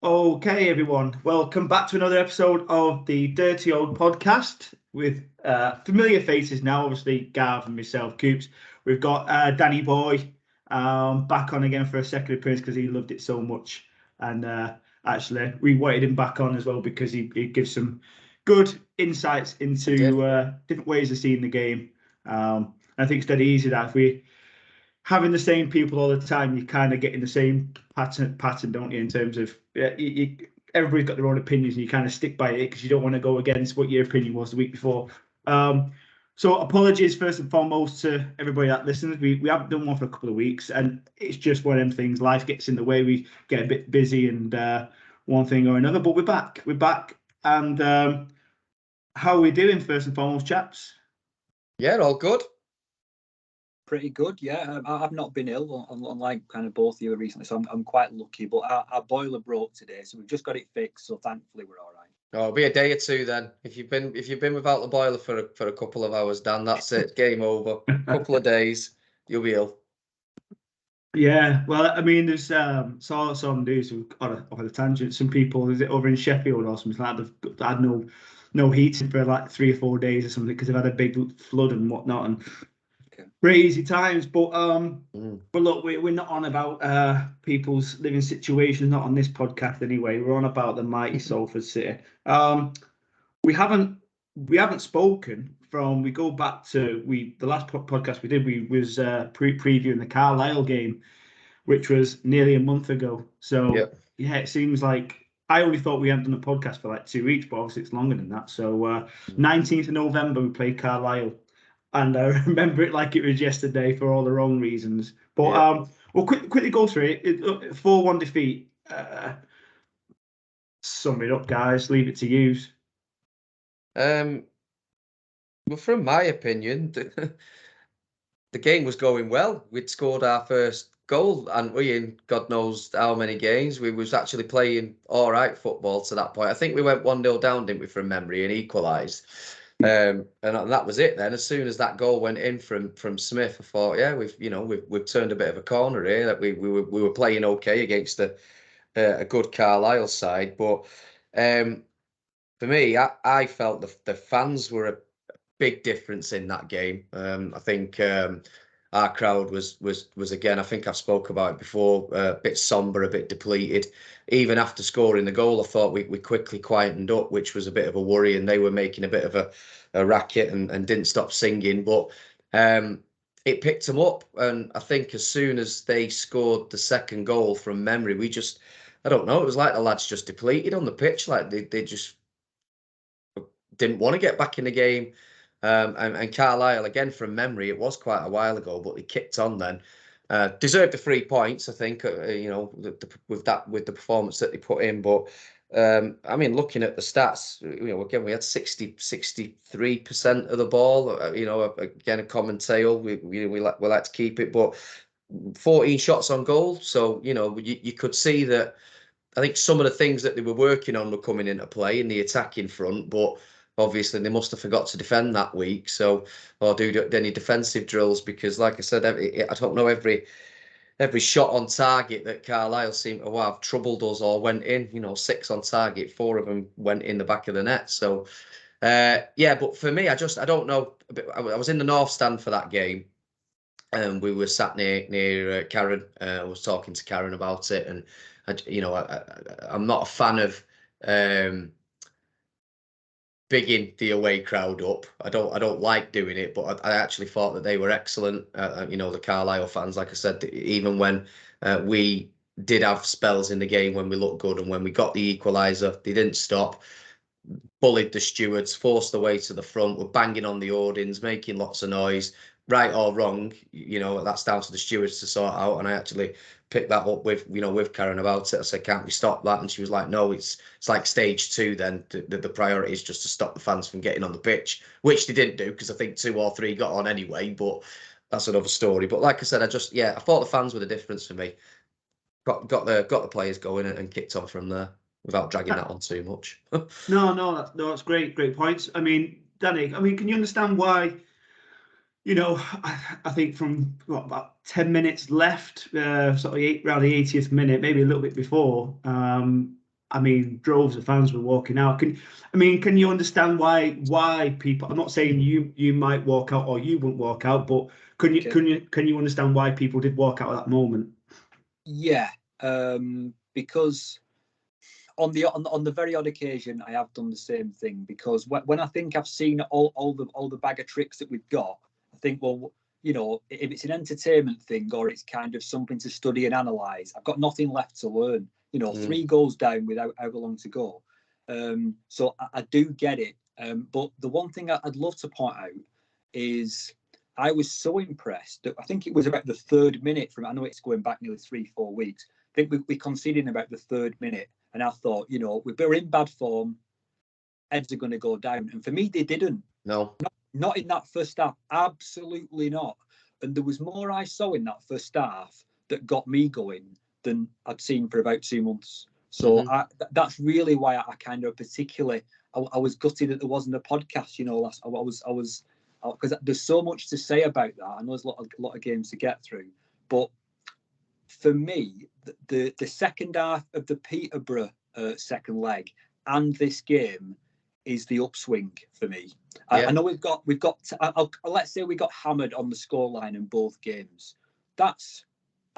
Okay, everyone, welcome back to another episode of the Dirty Old Podcast with familiar faces now, obviously Gav and myself, Coops. We've got Danny Boy back on again for a second appearance because he loved it so much. And actually, we wanted him back on as well because he gives some good insights into different ways of seeing the game. I think it's dead easy that if we having the same people all the time, you kind of get in the same pattern, don't you? In terms of everybody's got their own opinions, and you kind of stick by it because you don't want to go against what your opinion was the week before. So apologies first and foremost to everybody that listens. We haven't done one for a couple of weeks, and it's just one of them things. Life gets in the way. We get a bit busy and one thing or another. But we're back. And how are we doing first and foremost, chaps? Yeah, all good. Pretty good, yeah. I've not been ill, unlike kind of both of you recently, so I'm quite lucky. But our boiler broke today, so we've just got it fixed. So thankfully, we're all right. Oh, it'll be a day or two then. If you've been without the boiler for a couple of hours, Dan, that's it. Game over. A couple of days, you'll be ill. Yeah, well, I mean, there's saw some news on a tangent. Some people, is it over in Sheffield or something like that, they've had no heating for like 3 or 4 days or something because they've had a big flood and whatnot, and crazy times. But look, we're not on about people's living situations, not on this podcast anyway. We're on about the mighty Salford City. We haven't spoken from, we go back to the last podcast we did, we was previewing the Carlisle game, which was nearly a month ago. So yeah, it seems like I only thought we hadn't done a podcast for like 2 weeks, but obviously it's longer than that. So 19th of November we played Carlisle, and I remember it like it was yesterday for all the wrong reasons. But we'll quickly go through it. 4-1 defeat. Sum it up, guys. Leave it to you. Well, from my opinion, the game was going well. We'd scored our first goal, and we, in God knows how many games, we was actually playing all right football to that point. I think we went 1-0 down, didn't we, from memory, and equalised. And that was it then. As soon as that goal went in from Smith, I thought, yeah, we've turned a bit of a corner here. That we were playing okay against a good Carlisle side, but for me, I felt the fans were a big difference in that game. I think our crowd was again, I think I've spoke about it before, a bit somber, a bit depleted. Even after scoring the goal, I thought we quickly quietened up, which was a bit of a worry, and they were making a bit of a racket and didn't stop singing. But it picked them up, and I think as soon as they scored the second goal from memory, I don't know, it was like the lads just depleted on the pitch, like they just didn't want to get back in the game. And Carlisle, again, from memory, it was quite a while ago, but they kicked on then. Deserved the 3 points, I think, with the performance that they put in. But I mean, looking at the stats, again, we had 63% of the ball. Again, a common tale. We like to keep it, but 14 shots on goal. So you could see that. I think some of the things that they were working on were coming into play in the attacking front, but obviously they must have forgot to defend that week, or do any defensive drills, because, like I said, I don't know, every shot on target that Carlisle seemed to have troubled us or went in. 6 on target, 4 of them went in the back of the net. So but for me, I don't know. I was in the north stand for that game, and we were sat near Karen. I was talking to Karen about it, and I'm not a fan of bigging the away crowd up. I don't like doing it, but I actually thought that they were excellent. The Carlisle fans, like I said, even when we did have spells in the game when we looked good, and when we got the equaliser, they didn't stop. Bullied the stewards, forced their way to the front, were banging on the hoardings, making lots of noise. Right or wrong, that's down to the stewards to sort out. And I actually picked that up with Karen about it. I said, can't we stop that? And she was like, no, it's like stage 2 then. The priority is just to stop the fans from getting on the pitch, which they didn't do, because I think 2 or 3 got on anyway, but that's another story. But like I said, I thought the fans were the difference for me. Got the players going and kicked on from there without dragging that on too much. No, that's great points. I mean, Danny, can you understand why You know, I think from about 10 minutes left, sort of around the 80th minute, maybe a little bit before. I mean, droves of fans were walking out. Can you understand why people? I'm not saying you might walk out or you wouldn't walk out, but can you understand why people did walk out at that moment? Yeah, because on the very odd occasion, I have done the same thing. Because when I think I've seen all the bag of tricks that we've got, I think, well, you know, if it's an entertainment thing or it's kind of something to study and analyse, I've got nothing left to learn. You know, 3 goals down without however long to go. So I do get it. But the one thing I'd love to point out is I was so impressed that I think it was about the 3rd minute from, I know it's going back nearly 3-4 weeks. I think we conceded in about the 3rd minute. And I thought, you know, we're in bad form. Heads are going to go down. And for me, they didn't. No. Not in that first half. Absolutely not. And there was more I saw in that first half that got me going than I'd seen for about 2 months. So that's really why I kind of particularly, I was gutted that there wasn't a podcast, you know, I was because there's so much to say about that. I know there's a lot of games to get through. But for me, the second half of the Peterborough second leg and this game is the upswing for me. Yeah. I know we've got. Let's say we got hammered on the scoreline in both games. I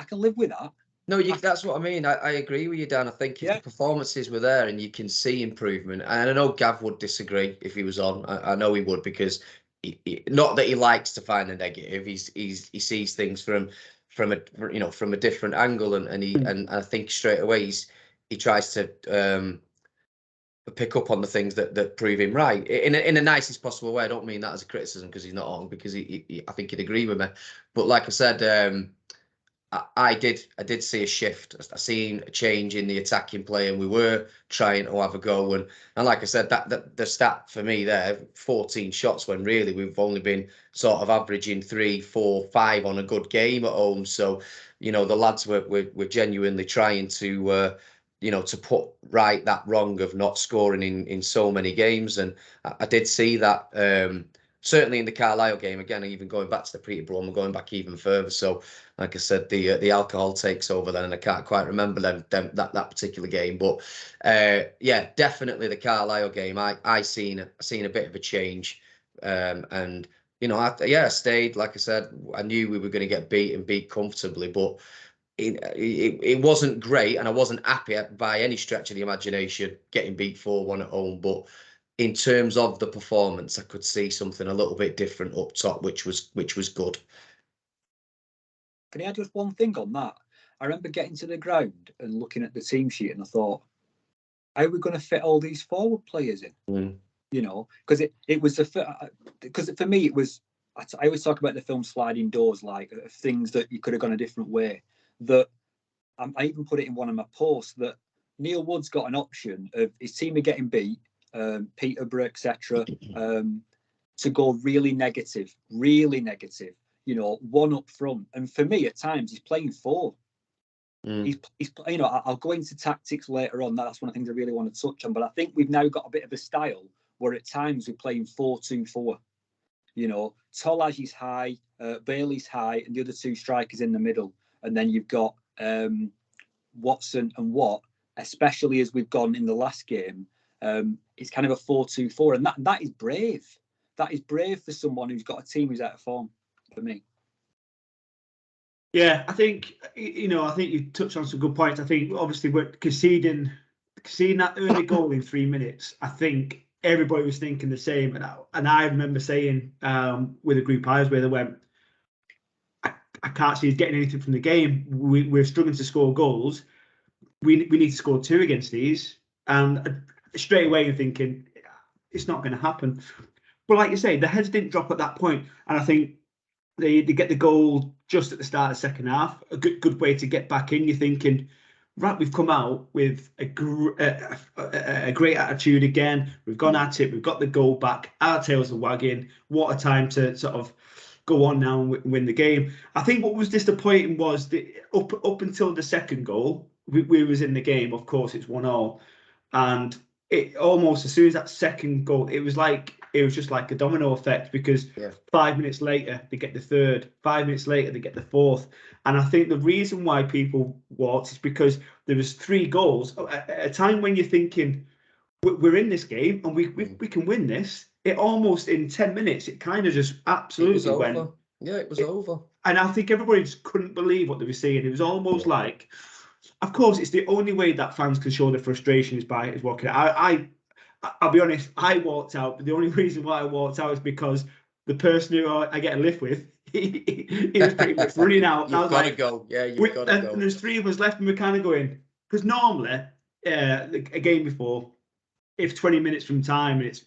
can live with that. No, that's what I mean. I agree with you, Dan. I think if the performances were there and you can see improvement, and I know Gav would disagree if he was on. I know he would, because not that he likes to find the negative. He sees things from a different angle, and I think straight away he tries to pick up on the things that prove him right in the nicest possible way. I don't mean that as a criticism, because he's not on, because I think he'd agree with me. But like I said, I did see a shift. I seen a change in the attacking play, and we were trying to have a go. And like I said, that the stat for me there, 14 shots, when really we've only been sort of averaging 3, 4, 5 on a good game at home. So, you know, the lads were genuinely trying to to put right that wrong of not scoring in so many games. And I did see that certainly in the Carlisle game. Again, even going back to the Peterborough, I'm going back even further. So, like I said, the alcohol takes over then, and I can't quite remember that particular game. But yeah, definitely the Carlisle game. I seen a bit of a change, and you know, I stayed. Like I said, I knew we were going to get beat comfortably, but it wasn't great, and I wasn't happy by any stretch of the imagination getting beat 4-1 at home. But in terms of the performance, I could see something a little bit different up top, which was good. Can I add just one thing on that? I remember getting to the ground and looking at the team sheet, and I thought, how are we going to fit all these forward players in? You know, because it was because for me it was. I always talk about the film Sliding Doors, like things that you could have gone a different way. That I even put it in one of my posts that Neil Wood's got an option of his team are getting beat, Peterborough, etc., to go really negative. You know, 1 up front. And for me, at times, he's playing 4. He's you know, I'll go into tactics later on. That's one of the things I really want to touch on. But I think we've now got a bit of a style where at times we're playing 4-2-4. You know, Tolaj is high, Bailey's high, and the other 2 strikers in the middle. And then you've got Watson and Watt, especially as we've gone in the last game. It's kind of a 4-2-4, and that is brave. That is brave for someone who's got a team who's out of form. For me. Yeah, I think you touched on some good points. I think obviously we're conceding that early goal in 3 minutes. I think everybody was thinking the same, and I remember saying with a group I was with, I went, I can't see us getting anything from the game. We're struggling to score goals. We need to score 2 against these, and straight away you're thinking it's not going to happen. But like you say, the heads didn't drop at that point, and I think they get the goal just at the start of the second half. A good way to get back in. You're thinking, right, we've come out with a great attitude again. We've gone at it. We've got the goal back. Our tails are wagging. What a time to sort of go on now and win the game. I think what was disappointing was that up until the second goal, we was in the game. Of course, it's 1-1, and it almost as soon as that second goal, it was like it was just like a domino effect, because 5 minutes later they get the third, 5 minutes later they get the fourth. And I think the reason why people walked is because there was 3 goals at a time when you're thinking, we're in this game and we can win this. It almost in 10 minutes, it kind of just absolutely went. Yeah, it was over. And I think everybody just couldn't believe what they were seeing. It was almost like, of course, it's the only way that fans can show their frustration is walking out. I'll be honest, I walked out, but the only reason why I walked out is because the person who I get a lift with, he was pretty much running out. You've got to go. Yeah, you've got to go. And there's 3 of us left, and we're kind of going, because normally, a game before, if 20 minutes from time and it's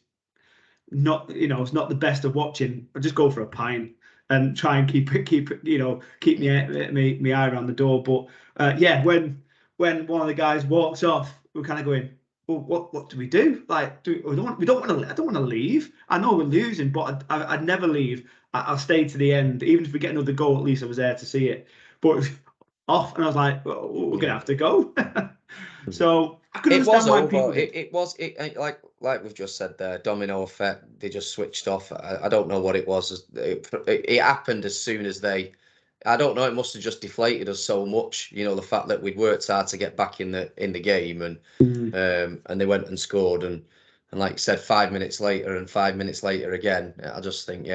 not, it's not the best of watching, I just go for a pint and try and keep me eye around the door. But when one of the guys walks off, we're kind of going, well, what do we do? Like, I don't want to leave. I know we're losing, but I'd never leave. I'll stay to the end, even if we get another goal. At least I was there to see it. But off, and I was like, well, we're gonna have to go. So I could understand why people. It was like we've just said there, domino effect. They just switched off. I don't know what it was. It happened as soon as they. I don't know. It must have just deflated us so much. The fact that we'd worked hard to get back in the game, and they went and scored, and like you said, 5 minutes later and 5 minutes later again. I just think,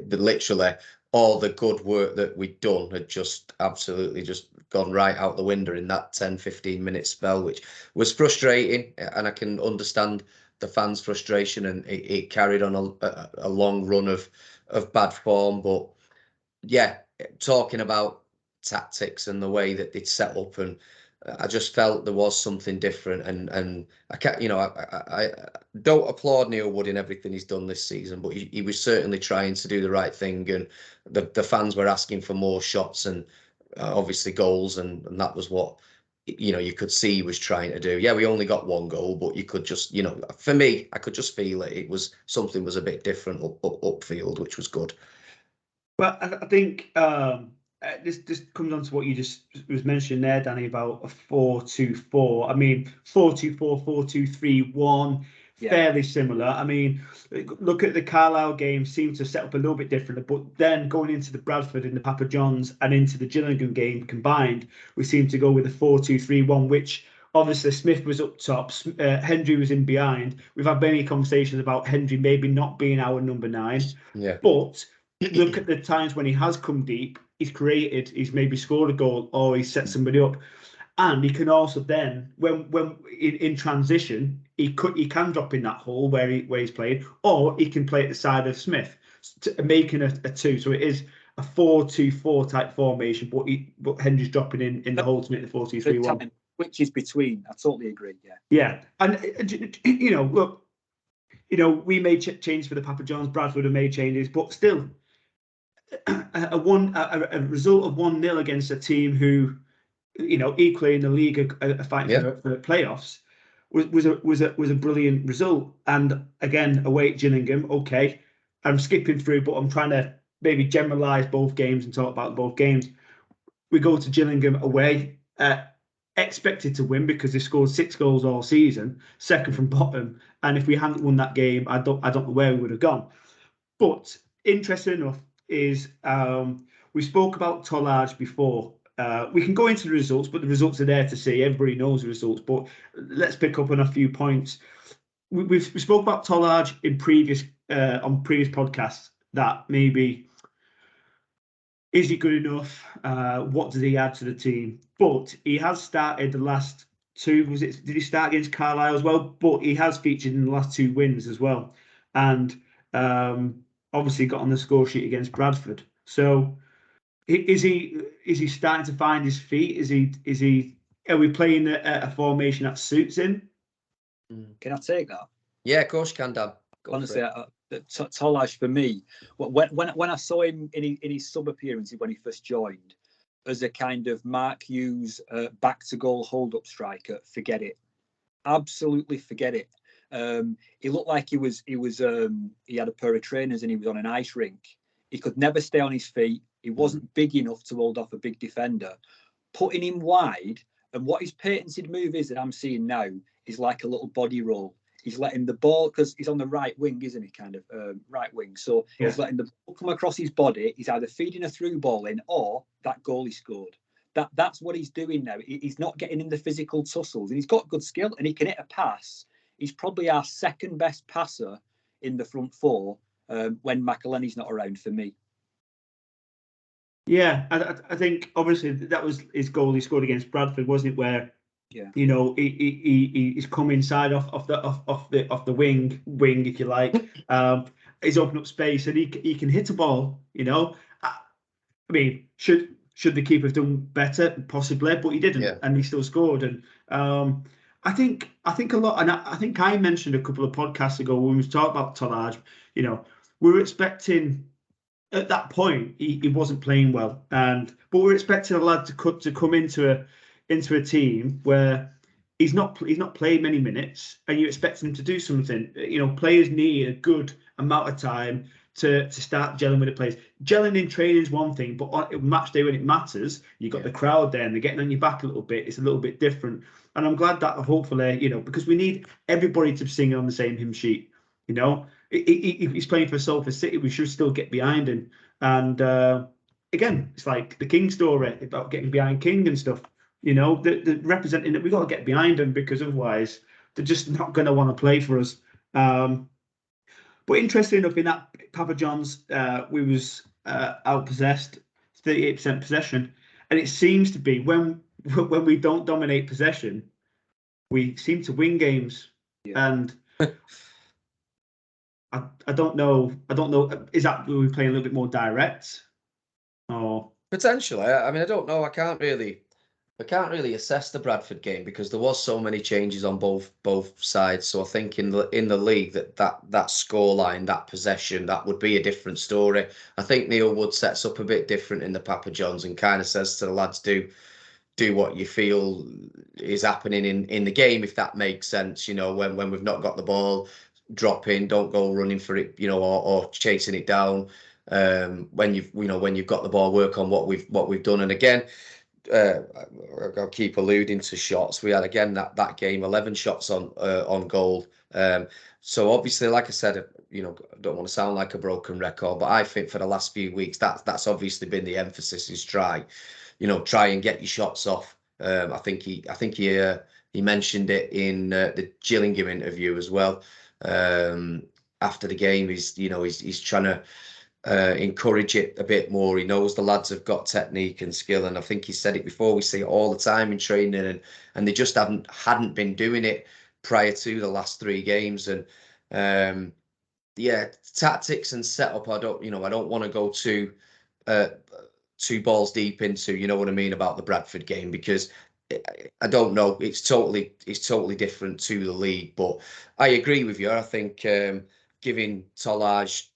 literally all the good work that we'd done had just absolutely just gone right out the window in that 10-15 minute spell, which was frustrating, and I can understand the fans' frustration, and it carried on a long run of bad form. But yeah, talking about tactics and the way that they'd set up, and I just felt there was something different, and I can't, I don't applaud Neil Wood in everything he's done this season, but he was certainly trying to do the right thing, and the fans were asking for more shots and obviously goals, and that was what you could see he was trying to do. Yeah, we only got 1 goal, but you could just, for me, I could just feel it. It was something was a bit different upfield, which was good. Well, I think this comes on to what you just was mentioning there, Danny, about a 4-2-4. I mean, 4-2-4, 4-2-3-1, fairly similar. I mean, look at the Carlisle game, seemed to set up a little bit different, but then going into the Bradford and the Papa John's and into the Gillingham game combined, we seemed to go with a 4-2-3-1, which obviously Smith was up top, Hendry was in behind. We've had many conversations about Hendry maybe not being our number 9, but look at the times when he has come deep, he's maybe scored a goal or he's set somebody up. And he can also then, when in transition, he can drop in that hole where he's played, or he can play at the side of Smith, making a 2. So it is a 4-2-4 type formation, but Hendry's dropping in the hole to make the 4-2-3-1. Which is between, I totally agree, Yeah, and look, we made changes for the Papa John's, Bradford have made changes, but still, a result of 1-0 against a team who, equally in the league are fighting for playoffs was a brilliant result. And again, away at Gillingham, okay, I'm skipping through, but I'm trying to maybe generalise both games and talk about both games. We go to Gillingham away, expected to win because they scored 6 goals all season, second from bottom. And if we hadn't won that game, I don't know where we would have gone. But interesting enough is we spoke about Tolaj before. We can go into the results, but the results are there to see. Everybody knows the results, but let's pick up on a few points. We spoke about Tolaj in previous podcasts, that maybe is he good enough? What does he add to the team? But he has started the last 2. Did he start against Carlisle as well? But he has featured in the last 2 wins as well, and obviously got on the score sheet against Bradford. So is he starting to find his feet? Are we playing a formation that suits him? Can I take that? Yeah, of course you can, Dan. Honestly, Tolaj for me, when I saw him in his sub appearances when he first joined, as a kind of Mark Hughes back to goal hold up striker, forget it, absolutely forget it. He looked like he had a pair of trainers and he was on an ice rink. He could never stay on his feet. He wasn't big enough to hold off a big defender. Putting him wide, and what his patented move is that I'm seeing now is like a little body roll. he's letting the ball, because he's on the right wing, isn't he? Kind of right wing. So he's letting the ball come across his body. He's either feeding a through ball in or that goal he scored. That's what he's doing now. He's not getting in the physical tussles, and he's got good skill, and he can hit a pass. He's probably our second best passer in the front four when McElhenney's not around for me. Yeah, I think obviously that was his goal he scored against Bradford, wasn't it? Where you know he's come inside off the wing if you like. He's opened up space and he can hit a ball. You know, I mean, should the keeper have done better? Possibly, but he didn't, and he still scored. And I think a lot, and I think I mentioned a couple of podcasts ago when we talked about Tolaj. You know, we were expecting. At that point, he wasn't playing well, but we're expecting a lad to come into a team where he's not playing many minutes, and you expect him to do something. You know, players need a good amount of time to start gelling with the players. Gelling in training is one thing, but on match day when it matters, you've got the crowd there and they're getting on your back a little bit. It's a little bit different, and I'm glad that hopefully, you know, because we need everybody to sing on the same hymn sheet. You know, if he's playing for Salford City, we should still get behind him. And again, it's like the King story about getting behind King and stuff. You know, the representing that we've got to get behind them, because otherwise they're just not going to want to play for us. But interesting enough, in that Papa John's, we was outpossessed, 38% possession, and it seems to be when we don't dominate possession, we seem to win games. And I don't know. Is that we playing a little bit more direct, or potentially? I mean, I don't know. I can't really assess the Bradford game because there was so many changes on both sides. So I think in the league that score line, that possession, that would be a different story. I think Neil Wood sets up a bit different in the Papa John's and kind of says to the lads, do what you feel is happening in the game, if that makes sense. You know, when we've not got the ball, drop in, don't go running for it, you know, or chasing it down. When you've got the ball, work on what we've done. And again, I'll keep alluding to shots. We had again that game 11 shots on goal. So obviously, like I said, you know, I don't want to sound like a broken record, but I think for the last few weeks that's obviously been the emphasis, is try and get your shots off. I think he mentioned it in the Gillingham interview as well. After the game, he's trying to encourage it a bit more. He knows the lads have got technique and skill, and I think he said it before. We see it all the time in training, and they just hadn't been doing it prior to the last 3 games. And tactics and setup, I don't want to go two balls deep into, you know what I mean, about the Bradford game, because I don't know. It's totally different to the league. But I agree with you. I think giving Tolaj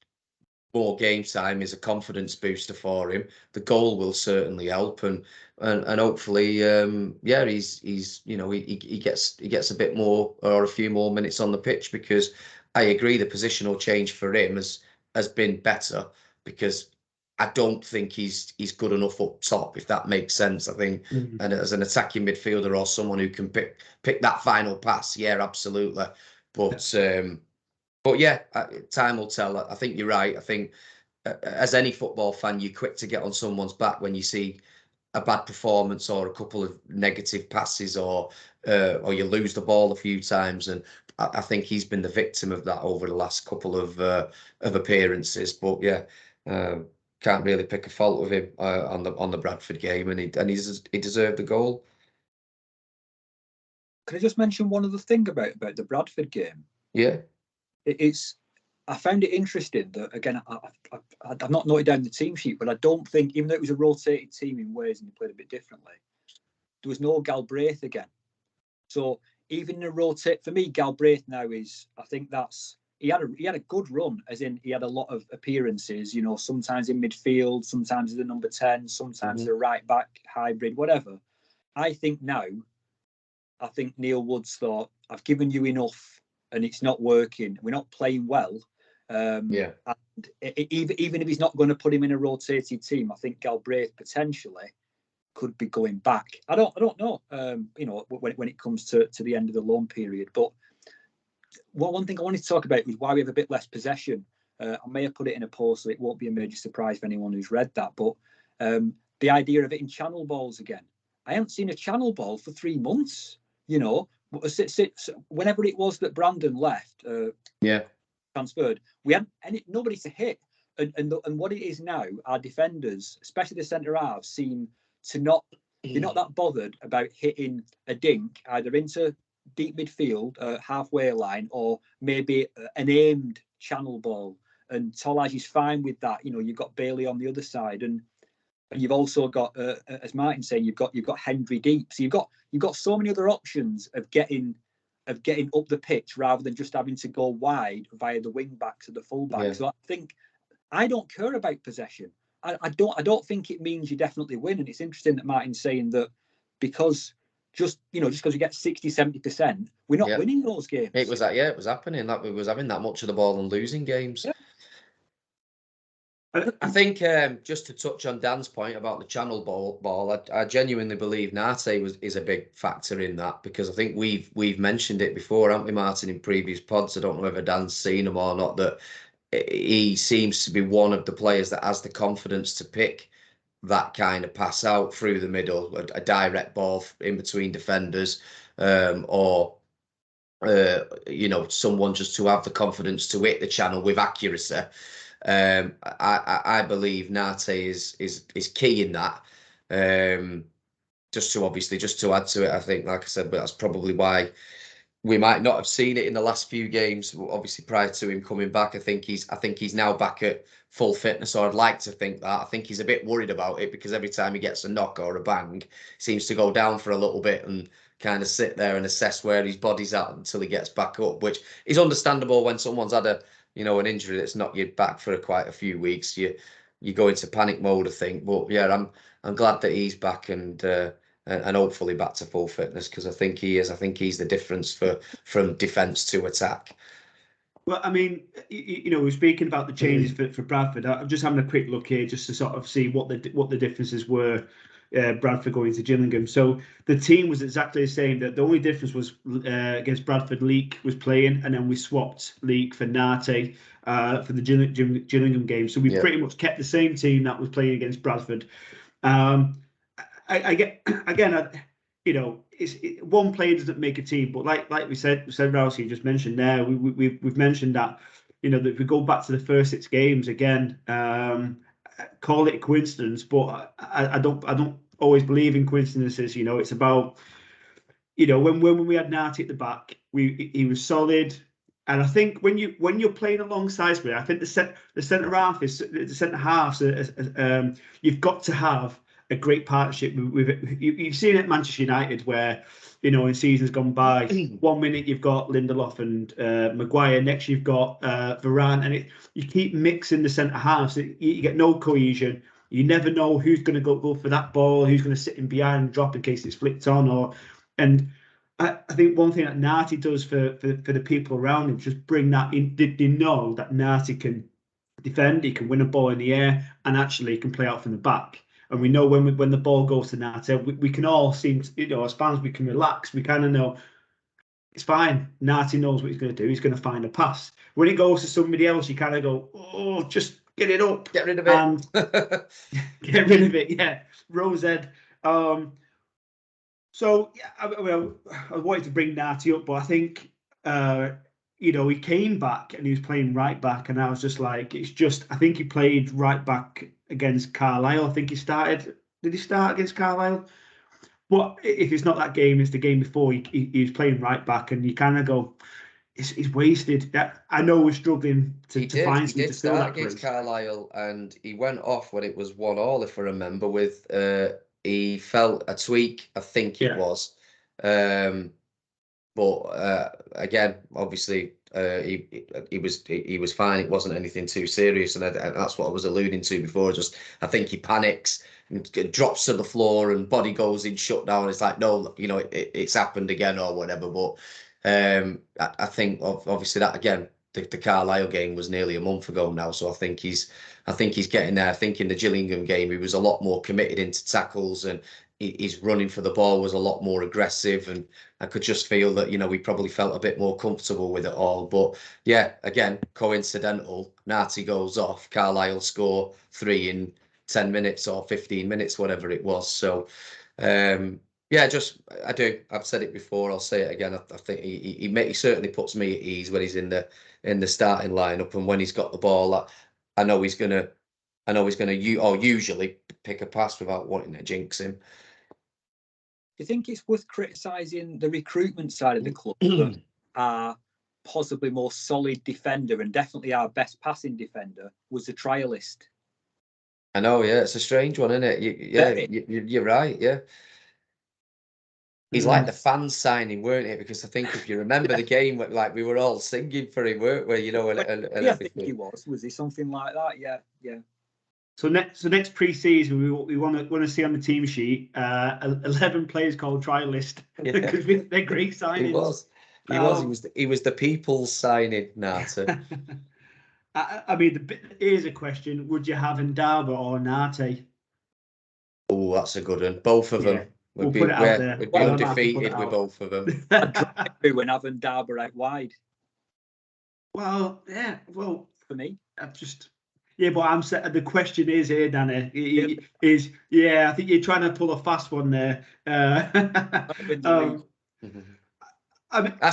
more game time is a confidence booster for him. The goal will certainly help, and hopefully, he gets a bit more or a few more minutes on the pitch, because I agree the positional change for him has been better, because I don't think he's good enough up top, if that makes sense. I think, and as an attacking midfielder or someone who can pick that final pass, yeah, absolutely. But yeah, time will tell. I think you're right. I think as any football fan, you're quick to get on someone's back when you see a bad performance or a couple of negative passes, or you lose the ball a few times. And I think he's been the victim of that over the last couple of appearances. But yeah, can't really pick a fault with him on the Bradford game, and he deserved the goal. Can I just mention one other thing about the Bradford game? Yeah. I found it interesting that, again, I've not noted down the team sheet, but I don't think, even though it was a rotated team in ways and they played a bit differently, there was no Galbraith again. So even in a rotate, for me, Galbraith now is, I think he had a good run, as in he had a lot of appearances, you know, sometimes in midfield, sometimes as the number 10, sometimes as a right back hybrid, whatever. I think Neil Woods thought, I've given you enough and it's not working. We're not playing well. And even if he's not going to put him in a rotated team, I think Galbraith potentially could be going back. I don't know. You know, when it comes to the end of the loan period, but one thing I wanted to talk about was why we have a bit less possession. I may have put it in a post, so it won't be a major surprise for anyone who's read that. But the idea of it in channel balls again. I haven't seen a channel ball for 3 months. You know, whenever it was that Brandon left, transferred, we hadn't nobody to hit. And what it is now, our defenders, especially the centre halves, seem to not. They're not that bothered about hitting a dink either into deep midfield, halfway line, or maybe an aimed channel ball. And Tolaj is fine with that. You know, you've got Bailey on the other side, and you've also got, as Martin's saying, you've got Henry deep. So you've got so many other options of getting up the pitch rather than just having to go wide via the wing backs or the full backs. Yeah. So I think I don't care about possession. I don't think it means you definitely win. And it's interesting that Martin's saying that because just because you get 60-70%, we're not winning those games. It was happening that we was having that much of the ball and losing games. Yeah. I think just to touch on Dan's point about the channel ball, I genuinely believe Nartey is a big factor in that, because I think we've mentioned it before, haven't we, Martin, in previous pods? I don't know whether Dan's seen them or not, that he seems to be one of the players that has the confidence to pick that kind of pass out through the middle, a direct ball in between defenders, or someone just to have the confidence to hit the channel with accuracy. I believe Nartey is key in that. Just to add to it, I think, like I said, but that's probably why we might not have seen it in the last few games. Obviously, prior to him coming back, I think he's now back at full fitness, or I'd like to think that. I think he's a bit worried about it, because every time he gets a knock or a bang, he seems to go down for a little bit and kind of sit there and assess where his body's at until he gets back up, which is understandable when someone's had an injury that's knocked you back for quite a few weeks. You go into panic mode, I think. But yeah, I'm glad that he's back and hopefully back to full fitness, because I think he is. I think he's the difference from defence to attack. Well, I mean, we're speaking about the changes for Bradford. I'm just having a quick look here just to sort of see what the differences were. Bradford going to Gillingham. So the team was exactly the same. That the only difference was against Bradford, Leek was playing, and then we swapped Leek for Nartey for the Gillingham game. So we pretty much kept the same team that was playing against Bradford. I get again, one player doesn't make a team, but like we said, Rousey just mentioned there, we've mentioned that that if we go back to the first 6 games again, call it a coincidence, but I don't always believe in coincidences. It's about when we had Nartey at the back, he was solid. And I think when you're playing alongside me, I think the centre half is the centre halves. You've got to have a great partnership with you've seen it at Manchester United, where in seasons gone by, 1 minute you've got Lindelof and Maguire, next you've got Varane, and you keep mixing the centre halves. You get no cohesion. You never know who's going to go for that ball, who's going to sit in behind and drop in case it's flicked on. And I think one thing that Nartey does for the people around him, just bring that in. They know that Nartey can defend, he can win a ball in the air, and actually can play out from the back. And we know when the ball goes to Nartey, we can all seem to, as fans, we can relax. We kind of know it's fine. Nartey knows what he's going to do. He's going to find a pass. When it goes to somebody else, you kind of go, oh, just get it up. Get rid of it. And get rid of it, yeah. Rosed. So, yeah, I wanted to bring Nartey up, but I think, he came back and he was playing right back, and I was just like, I think he played right back against Carlisle. I think he started. Did he start against Carlisle? But if it's not that game, it's the game before. He was playing right back, and you kind of go, he's wasted. I know we're struggling to find something to fill that against Carlisle, and he went off when it was 1-1, if I remember. With he felt a tweak, I think it was. But again, obviously, he was fine. It wasn't anything too serious, and that's what I was alluding to before. I think he panics and drops to the floor, and body goes in shutdown. It's like, no, it's happened again or whatever. But I think obviously that again, the Carlisle game was nearly a month ago now, so I think he's getting there. I think in the Gillingham game he was a lot more committed into tackles, and his running for the ball was a lot more aggressive, and I could just feel that, you know, we probably felt a bit more comfortable with it all. But yeah, again, coincidental, Nartey goes off, Carlisle score 3 in 10 minutes or 15 minutes, whatever it was. So yeah, I've said it before, I'll say it again. I think he certainly puts me at ease when he's in the starting lineup, and when he's got the ball, I know he's gonna usually pick a pass without wanting to jinx him. Do you think it's worth criticising the recruitment side of the club that our possibly more solid defender and definitely our best passing defender was a trialist? I know, yeah, it's a strange one, isn't it? You're right, yeah. He's like the fans signing, weren't it? Because I think if you remember the game, like we were all singing for him, weren't we? You know, and I think he was. Was he something like that? Yeah. So next pre-season, we want to see on the team sheet 11 players called trialist because they're great signings. He was the people's signing, Nartey. I mean, here's a question: would you have Ndaba or Nartey? Oh, that's a good one. Both of them. We'll put it out there. We'd be undefeated with both of them. When having Ndaba out wide. Well, yeah. Well, for me, but I'm saying the question is here, Danny. I think you're trying to pull a fast one there. That's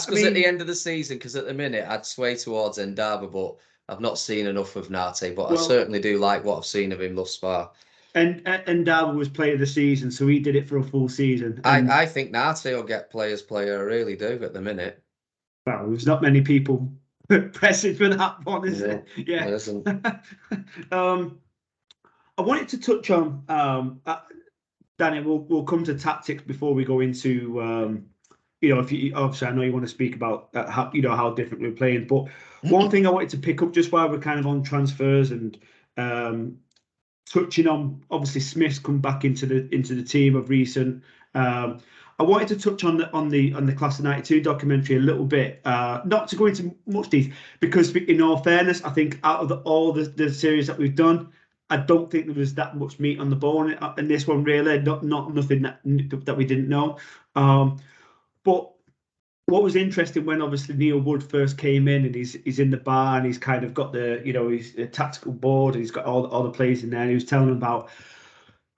because at the end of the season, because at the minute I'd sway towards Ndaba, but I've not seen enough of Nartey. But I certainly do like what I've seen of him thus far. And Ndaba was player of the season, so he did it for a full season. I think Nartey will get player's player. I really do at the minute. Well, there's not many people pressing for that one, is it? Yeah. There isn't. I wanted to touch on Danny. We'll come to tactics before we go into obviously I know you want to speak about how different we're playing, but one thing I wanted to pick up just while we're kind of on transfers and touching on, obviously Smith's come back into the team of recent. I wanted to touch on the Class of '92 documentary a little bit, not to go into much detail, because in all fairness, I think out of all the series that we've done, I don't think there was that much meat on the bone in this one, really. Nothing that we didn't know. But what was interesting when obviously Neil Wood first came in and he's in the bar and he's kind of got his tactical board and he's got all the players in there, and he was telling them about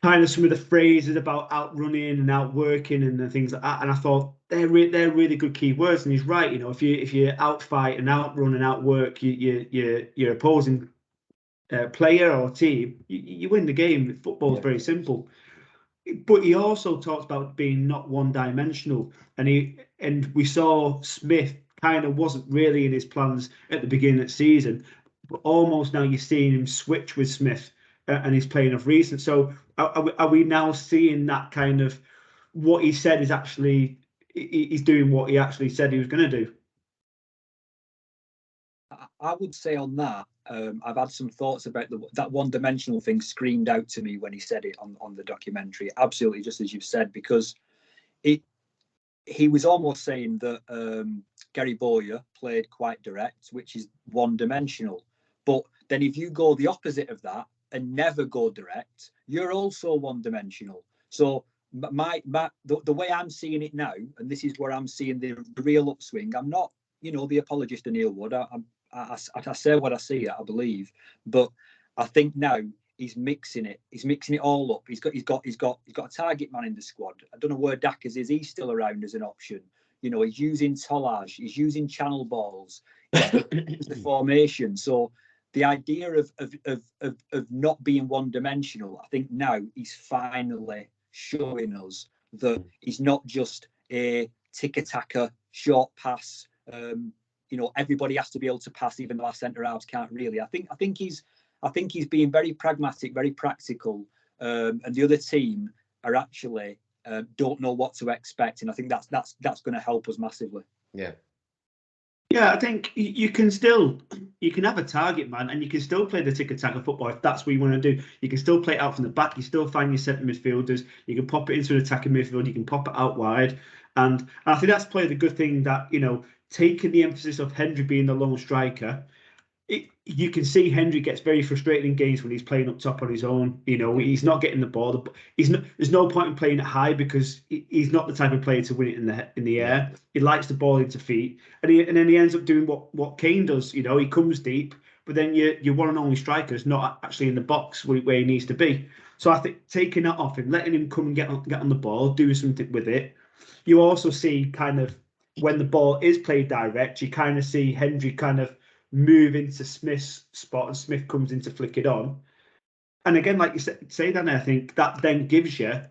kind of some of the phrases about outrunning and outworking and things like that. And I thought they're really good key words. And he's right. If you outfight and outrun and outwork your opposing player or team, you win the game. Football is very simple. But he also talks about being not one-dimensional, and we saw Smith kind of wasn't really in his plans at the beginning of the season, but almost now you're seeing him switch with Smith, and he's playing off recent. So are we now seeing that kind of what he said is actually he's doing what he actually said he was going to do? I would say on that, I've had some thoughts about that one-dimensional thing screamed out to me when he said it on the documentary. Absolutely, just as you've said, because he was almost saying that Gary Bowyer played quite direct, which is one-dimensional. But then if you go the opposite of that and never go direct, you're also one-dimensional. So the way I'm seeing it now, and this is where I'm seeing the real upswing. I'm not, the apologist of Neil Wood. I say what I see, I believe, but I think now he's mixing it. He's mixing it all up. He's got a target man in the squad. I don't know where Dackers is. He's still around as an option. He's using Tolaj. He's using channel balls. It's the formation. So the idea of not being one-dimensional, I think now he's finally showing us that he's not just a tick-attacker, short pass. Everybody has to be able to pass, even though our centre halves can't really. I think he's being very pragmatic, very practical, and the other team are actually don't know what to expect, and I think that's going to help us massively. Yeah, I think you can have a target man, and you can still play the tick-attacker football if that's what you want to do. You can still play it out from the back. You still find your centre midfielders. You can pop it into an attacking midfield. You can pop it out wide, and I think that's probably the good thing that taking the emphasis of Hendry being the lone striker. you can see Hendry gets very frustrated in games when he's playing up top on his own. You know, he's not getting the ball. There's no point in playing it high because he's not the type of player to win it in the air. He likes the ball into feet, and then he ends up doing what Kane does. You know, he comes deep, but then your one and only striker is not actually in the box where he needs to be. So I think taking that off and letting him come and get on the ball, doing something with it. You also see kind of when the ball is played direct, you kind of see Hendry kind of move into Smith's spot and Smith comes in to flick it on. And again, like you say, Dan, I think that then gives you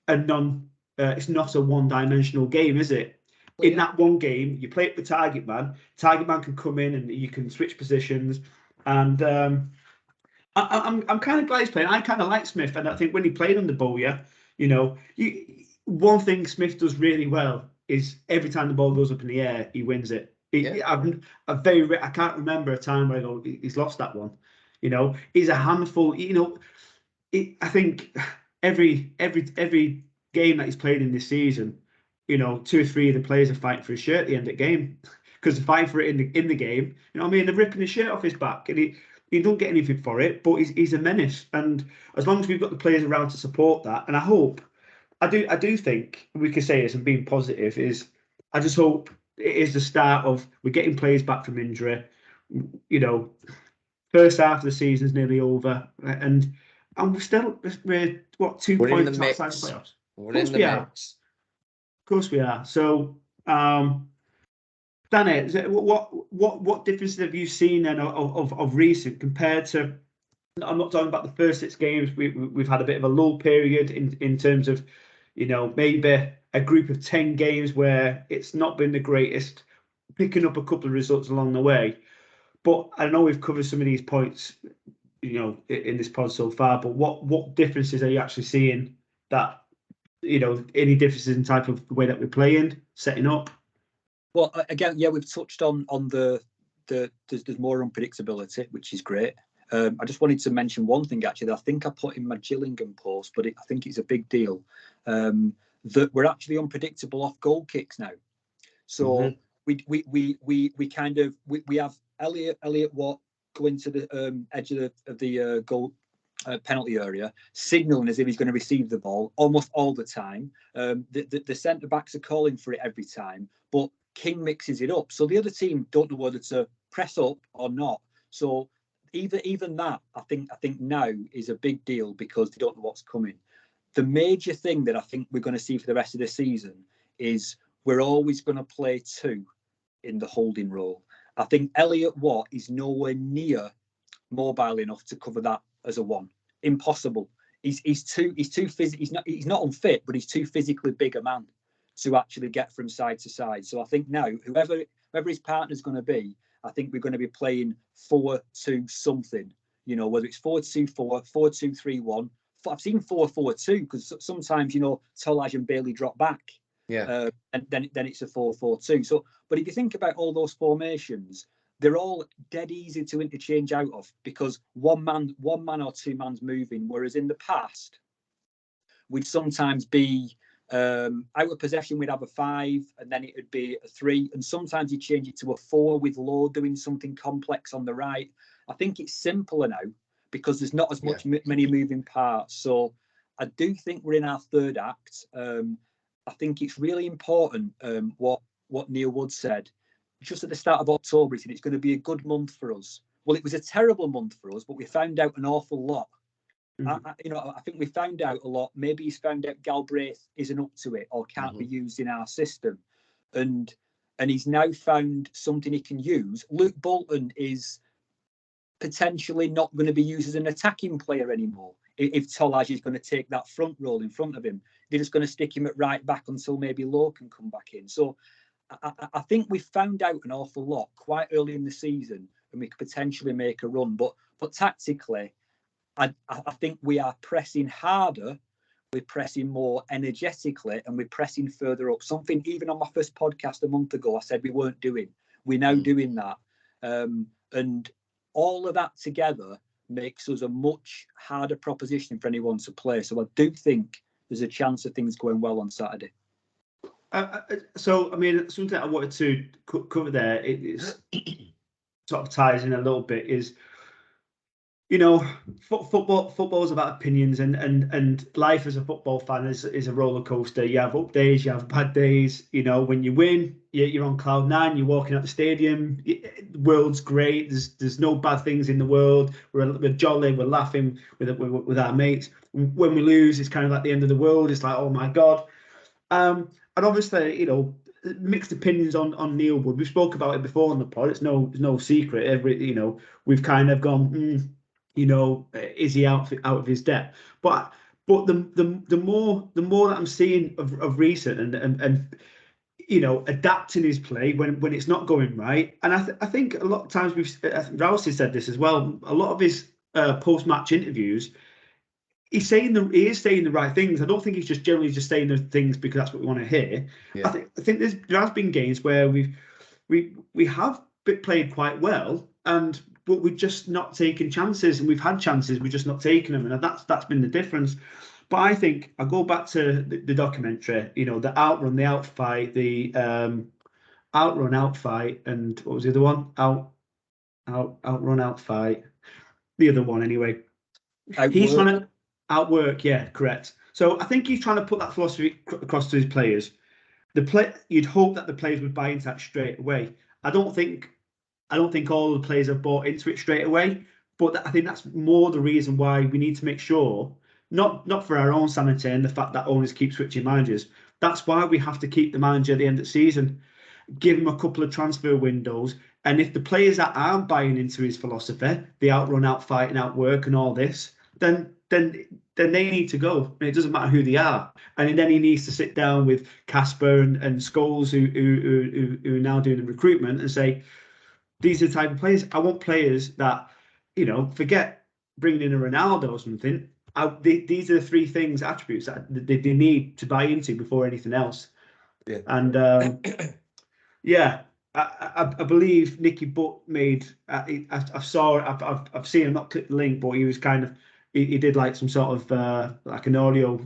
it's not a one-dimensional game, is it? In that one game, you play it with target man can come in and you can switch positions. And I'm kind of glad he's playing. I kind of like Smith. And I think when he played under Bowyer, you know, one thing Smith does really well is every time the ball goes up in the air, he wins it. I can't remember a time where I go, he's lost that one. You know, he's a handful. You know, I think every game that he's played in this season, you know, 2 or 3 of the players are fighting for his shirt at the end of the game because they're fighting for it in the game. You know what I mean? They're ripping his shirt off his back, and he don't get anything for it, but he's a menace. And as long as we've got the players around to support that, and I do think we could say this and being positive is, I just hope it is the start of we're getting players back from injury. You know, first half of the season's nearly over, and we're 2 points outside the playoffs. We're in the mix. Of course we are. So, Danny, what differences have you seen then of recent compared to? I'm not talking about the first 6 games. We've had a bit of a lull period in terms of, you know, maybe a group of 10 games where it's not been the greatest, picking up a couple of results along the way. But I know we've covered some of these points, you know, in this pod so far. But what differences are you actually seeing that, you know, any differences in type of the way that we're playing, setting up? Well, again, we've touched on there's more unpredictability, which is great. I just wanted to mention one thing actually that I think I put in my Gillingham post, but I think it's a big deal, that we're actually unpredictable off goal kicks now. So we kind of have Elliot Watt going to the edge of the goal penalty area, signalling as if he's going to receive the ball almost all the time. The centre backs are calling for it every time, but King mixes it up, so the other team don't know whether to press up or not. So even that, I think now is a big deal because they don't know what's coming. The major thing that I think we're going to see for the rest of the season is we're always going to play 2 in the holding role. I think Elliot Watt is nowhere near mobile enough to cover that as a 1. Impossible. He's too physical. He's not unfit, but he's too physically big a man to actually get from side to side. So I think now whoever his partner's going to be, I think we're going to be playing 4-2 something. You know, whether it's 4-2-4, 4-2-3-1. I've seen 4-4-2 because sometimes, you know, Tolaj and Bailey drop back. Yeah. And then it's a 4-4-2. So, but if you think about all those formations, they're all dead easy to interchange out of because one man or 2 mans moving. Whereas in the past, we'd sometimes be out of possession, we'd have a 5, and then it would be a 3, and sometimes you change it to a 4 with Lowe doing something complex on the right. I think it's simpler now because there's not as many moving parts. So I do think we're in our 3rd act. I think it's really important what Neil Wood said just at the start of October. He said it's going to be a good month for us. Well, it was a terrible month for us, but we found out an awful lot. I think we found out a lot. Maybe he's found out Galbraith isn't up to it or can't be used in our system, and he's now found something he can use. Luke Bolton is potentially not going to be used as an attacking player anymore. If Tolaj is going to take that front role in front of him, they're just going to stick him at right back until maybe Lowe can come back in. So I think we found out an awful lot quite early in the season, and we could potentially make a run. But tactically, I think we are pressing harder, we're pressing more energetically, and we're pressing further up. Something even on my first podcast a month ago, I said we weren't doing. We're now doing that. And all of that together makes us a much harder proposition for anyone to play. So I do think there's a chance of things going well on Saturday. So, I mean, something I wanted to cover there is sort of ties in a little bit is, football is about opinions, and life as a football fan is a roller coaster. You have up days, you have bad days. When you win, you're on cloud nine. You're walking out the stadium. The world's great. There's no bad things in the world. We're jolly. We're laughing with our mates. When we lose, it's kind of like the end of the world. It's like, oh my god. And obviously, mixed opinions on Neil Wood. We spoke about it before on the pod. It's no secret. We've kind of gone. Is he out of his depth? But the more that I'm seeing of recent and adapting his play when it's not going right, and I think a lot of times Rousey said this as well. A lot of his post-match interviews, he is saying the right things. I don't think he's just generally just saying the things because that's what we want to hear. Yeah. I think there has been games where we have played quite well, but we're just not taking chances, and we've had chances, we're just not taking them, and that's been the difference. But I think I go back to the documentary, the outrun, the outfight, the outrun, outfight, and what was the other one? Outrun, outfight. The other one, anyway. Outwork. He's trying to outwork, yeah, correct. So I think he's trying to put that philosophy across to his players. You'd hope that the players would buy into that straight away. I don't think all the players have bought into it straight away, but I think that's more the reason why we need to make sure, not for our own sanity and the fact that owners keep switching managers. That's why we have to keep the manager at the end of the season, give him a couple of transfer windows, and if the players that aren't buying into his philosophy, the outrun, outfight, and outwork, and all this, then they need to go, and it doesn't matter who they are. And then he needs to sit down with Casper and Scholes, who are now doing the recruitment, and say, these are the type of players I want. Players that, forget bringing in a Ronaldo or something. These are the three attributes that they need to buy into before anything else. Yeah. And yeah, I believe Nicky Butt made. I've seen him, not clicked the link, but he was kind of he did like some sort of like an audio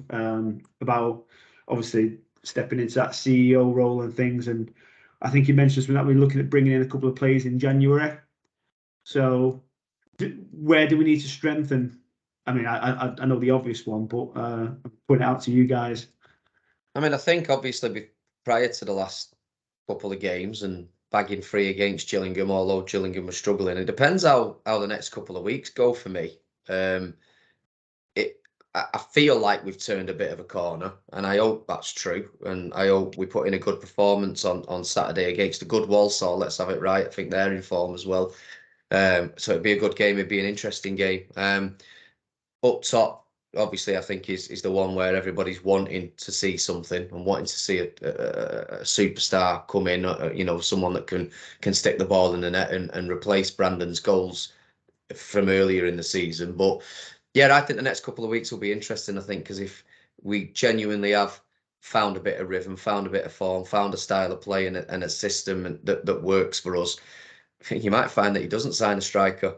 about obviously stepping into that CEO role and things, and I think he mentioned something that we're looking at bringing in a couple of players in January. So where do we need to strengthen? I mean, I know the obvious one, but I'm putting it out to you guys. I mean, I think obviously prior to the last couple of games and bagging 3 against Gillingham, although Gillingham was struggling, it depends how the next couple of weeks go for me. I feel like we've turned a bit of a corner, and I hope that's true. And I hope we put in a good performance on Saturday against a good Walsall. Let's have it right. I think they're in form as well. So it'd be a good game. It'd be an interesting game. Up top, obviously, I think is the one where everybody's wanting to see something and wanting to see a superstar come in. Someone that can stick the ball in the net and replace Brandon's goals from earlier in the season. But yeah, I think the next couple of weeks will be interesting, I think, because if we genuinely have found a bit of rhythm, found a bit of form, found a style of play and a system that works for us, I think you might find that he doesn't sign a striker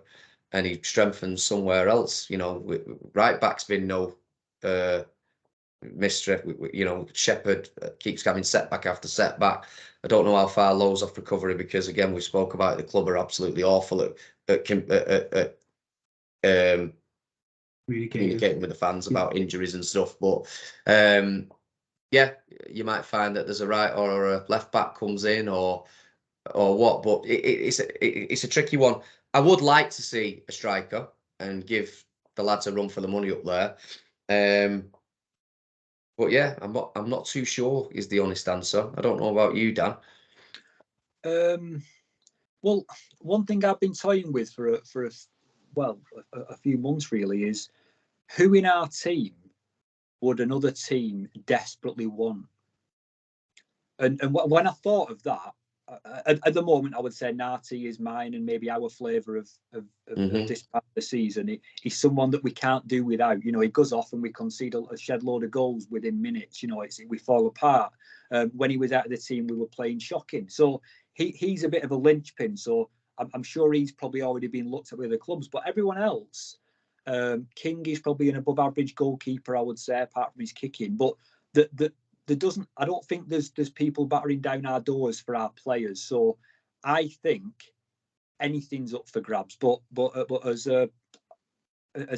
and he strengthens somewhere else. Right back's been no mystery. Shepherd keeps having setback after setback. I don't know how far Lowe's off recovery, because again, we spoke about it, the club are absolutely awful at communicating with the fans about injuries and stuff. But yeah, you might find that there's a right or a left back comes in or what. But it's a tricky one. I would like to see a striker and give the lads a run for the money up there. But yeah, I'm not too sure is the honest answer. I don't know about you, Dan. Well, one thing I've been toying with for a few months really is who in our team would another team desperately want? And when I thought of that, at the moment, I would say Nartey is mine, and maybe our flavour of this part of the season. He's someone that we can't do without. He goes off and we concede a shed load of goals within minutes. We fall apart. When he was out of the team, we were playing shocking. So he's a bit of a linchpin. So I'm sure he's probably already been looked at with the clubs. But everyone else, King is probably an above-average goalkeeper, I would say, apart from his kicking. But I don't think there's people battering down our doors for our players. So I think anything's up for grabs. But as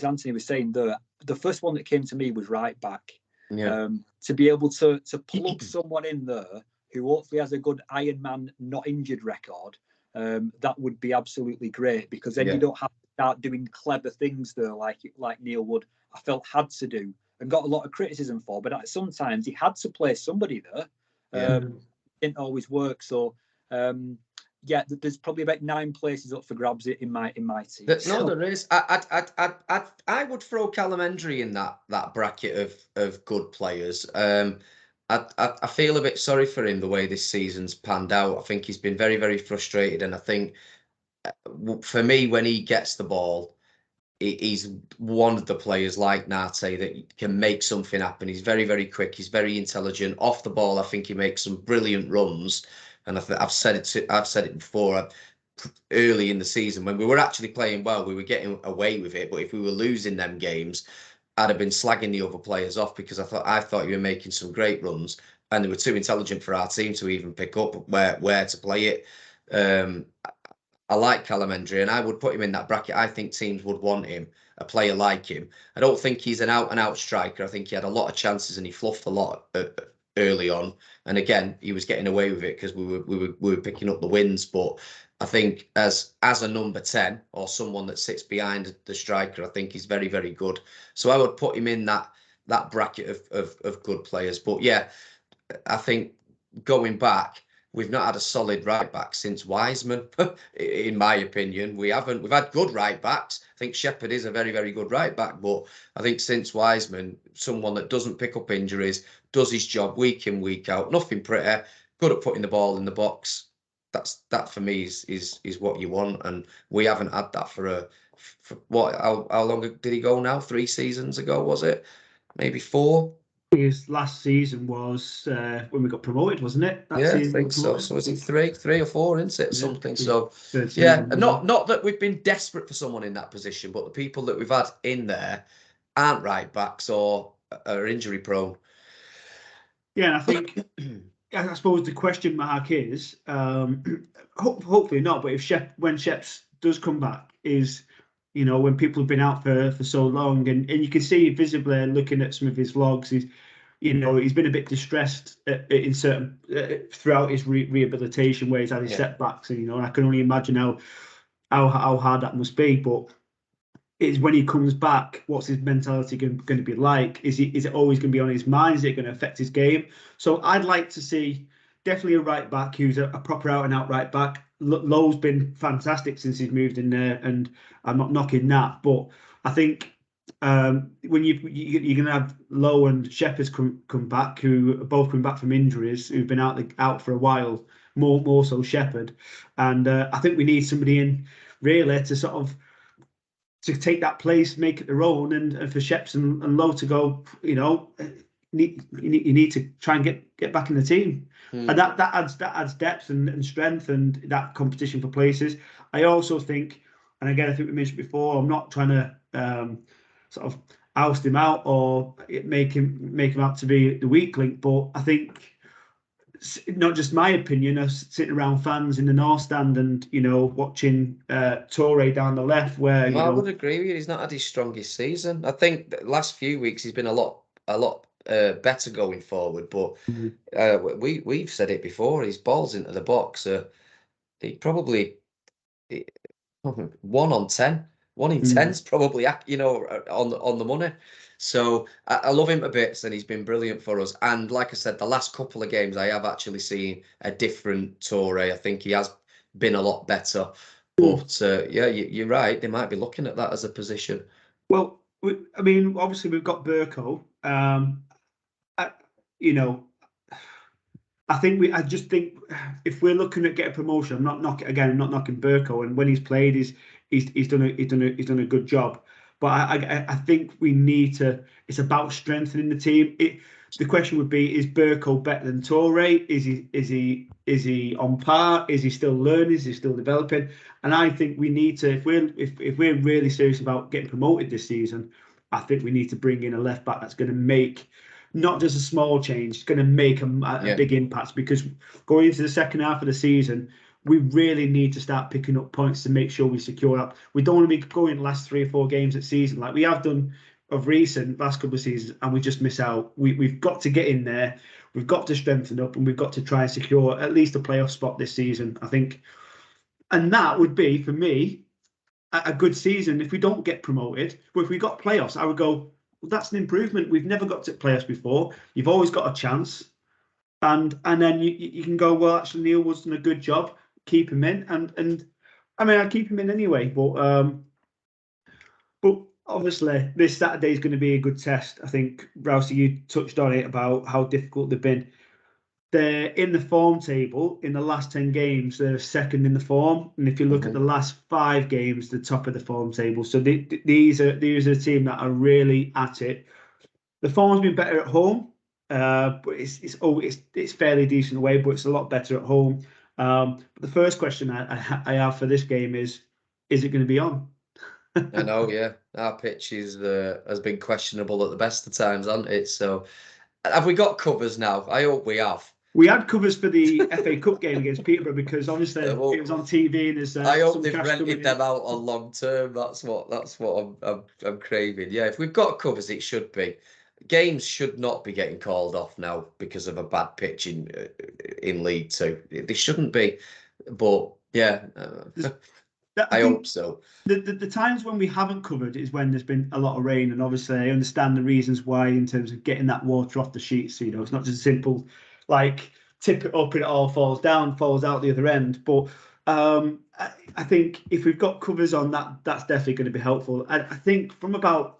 Anthony was saying, the first one that came to me was right back. Yeah. To be able to plug someone in there who hopefully has a good Ironman not injured record, that would be absolutely great, because then you don't have to start doing clever things there like Neil Wood, I felt, had to do and got a lot of criticism for. But sometimes he had to play somebody there. Didn't always work. So there's probably about 9 places up for grabs in my team. No, there is. I would throw Callum Hendry in that bracket of good players. I feel a bit sorry for him the way this season's panned out. I think he's been very, very frustrated, and I think for me, when he gets the ball, he's one of the players like Nartey that can make something happen. He's very, very quick. He's very intelligent. Off the ball, I think he makes some brilliant runs. And I've said it before. Early in the season, when we were actually playing well, we were getting away with it. But if we were losing them games, I'd have been slagging the other players off, because I thought you were making some great runs, and they were too intelligent for our team to even pick up where to play it. I like Callum Hendry, and I would put him in that bracket. I think teams would want him, a player like him. I don't think he's an out-and-out striker. I think he had a lot of chances and he fluffed a lot early on. And again, he was getting away with it because we were picking up the wins. But I think as a number 10 or someone that sits behind the striker, I think he's very, very good. So I would put him in that bracket of good players. But yeah, I think going back, we've not had a solid right back since Wiseman, in my opinion. We've had good right backs. I think Shepherd is a very, very good right back, but I think since Wiseman, someone that doesn't pick up injuries, does his job week in, week out, nothing pretty, good at putting the ball in the box. That for me is what you want, and we haven't had that for what? How long did he go now? 3 seasons ago, was it? Maybe 4. His last season was when we got promoted, wasn't it? I think so. So was it 3 or 4, isn't it? Something. So yeah, not that we've been desperate for someone in that position, but the people that we've had in there aren't right backs or are injury prone. Yeah, and I think I suppose the question mark is hopefully not, but when Sheps does come back, is when people have been out for so long, and you can see visibly looking at some of his vlogs, he's been a bit distressed in certain throughout his rehabilitation, where he's had his setbacks, and I can only imagine how hard that must be. But it's when he comes back, what's his mentality going to be like? Is it always going to be on his mind? Is it going to affect his game? So I'd like to see definitely a right back who's a proper out and out right back. Lowe's been fantastic since he's moved in there, and I'm not knocking that, but I think when you're going to have Lowe and Shepherd's come back, who are both coming back from injuries, who've been out for a while, more so Shepherd, and I think we need somebody in really to sort of to take that place, make it their own, and for Sheps and Lowe to go, you need to try and get back in the team. And that adds depth and strength and that competition for places. I also think, and again, I think we mentioned before, I'm not trying to sort of oust him out or make him out to be the weak link, but I think, not just my opinion, of sitting around fans in the North Stand and watching Torre down the left, where I would agree with you. He's not had his strongest season. I think the last few weeks he's been a lot better going forward. But we've said it before. His balls into the box. He probably 1 on 10. 1 in 10's probably on the money. So I love him to bits, and he's been brilliant for us. And like I said, the last couple of games I have actually seen a different Torre. I think he has been a lot better. But yeah, you're right. They might be looking at that as a position. Well, I mean, obviously we've got Burko. I just think if we're looking at getting promotion, I'm not knocking Burko, and when he's played, he's done a good job. But I think we need to. It's about strengthening the team. The question would be: is Burko better than Torre? Is he on par? Is he still learning? Is he still developing? And I think we need to. If we're really serious about getting promoted this season, I think we need to bring in a left back that's going to make not just a small change. It's going to make a big impact, because going into the second half of the season, we really need to start picking up points to make sure we secure that. We don't want to be going the last 3 or 4 games of season like we have done of recent last couple of seasons, and we just miss out. We've got to get in there. We've got to strengthen up, and we've got to try and secure at least a playoff spot this season, I think. And that would be, for me, a good season if we don't get promoted. But if we got playoffs, I would go, well, that's an improvement. We've never got to playoffs before. You've always got a chance. And then you can go, well, actually, Neil was done a good job. Keep him in. And I mean, I'd keep him in anyway. But obviously, this Saturday is going to be a good test. I think, Rousey, you touched on it about how difficult they've been. They're in the form table. In the last 10 games, they're second in the form. And if you look at the last 5 games, the top of the form table. So these are a team that are really at it. The form's been better at home, but it's fairly decent away, but it's a lot better at home. But the first question I have for this game is it going to be on? I know, yeah. Our pitch has been questionable at the best of times, hasn't it? So, have we got covers now? I hope we have. We had covers for the FA Cup game against Peterborough because obviously it was on TV and there's. I hope they've rented them out on long term. That's what I'm craving. Yeah, if we've got covers, it should be. Games should not be getting called off now because of a bad pitch in League Two. They shouldn't be, but yeah. I hope so. The times when we haven't covered is when there's been a lot of rain, and obviously I understand the reasons why in terms of getting that water off the sheets. You know, it's not just simple like tip it up and it all falls out the other end. But I think if we've got covers on that, that's definitely going to be helpful. I think from about